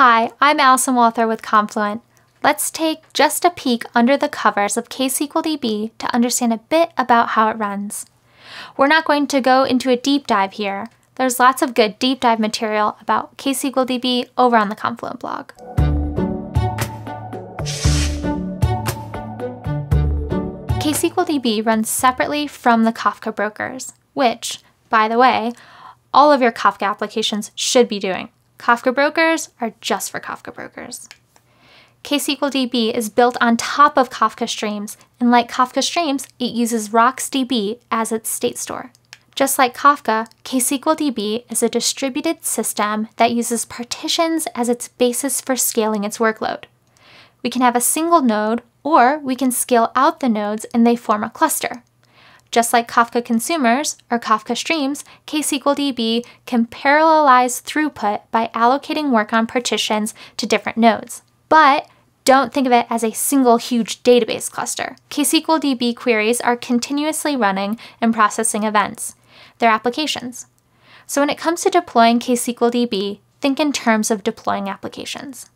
Hi, I'm Allison Walther with Confluent. Let's take just a peek under the covers of ksqlDB to understand a bit about how it runs. We're not going to go into a deep dive here. There's lots of good deep dive material about ksqlDB over on the Confluent blog. ksqlDB runs separately from the Kafka brokers, which, by the way, all of your Kafka applications should be doing. Kafka brokers are just for Kafka brokers. ksqlDB is built on top of Kafka streams, and like Kafka streams, it uses RocksDB as its state store. Just like Kafka, ksqlDB is a distributed system that uses partitions as its basis for scaling its workload. We can have a single node, or we can scale out the nodes and they form a cluster. Just like Kafka consumers or Kafka streams, ksqlDB can parallelize throughput by allocating work on partitions to different nodes. But don't think of it as a single huge database cluster. ksqlDB queries are continuously running and processing events. They're applications. So when it comes to deploying ksqlDB, think in terms of deploying applications.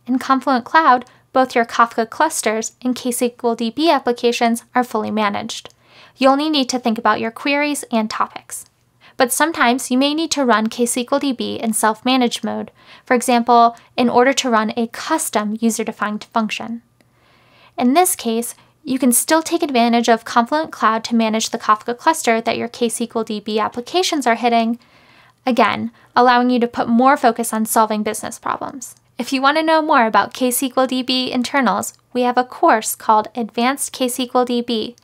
In Confluent Cloud, both your Kafka clusters and ksqlDB applications are fully managed. You only need to think about your queries and topics. But sometimes you may need to run ksqlDB in self-managed mode, for example, in order to run a custom user-defined function. In this case, you can still take advantage of Confluent Cloud to manage the Kafka cluster that your ksqlDB applications are hitting, again, allowing you to put more focus on solving business problems. If you want to know more about ksqlDB internals, we have a course called Advanced ksqlDB.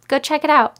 Go check it out.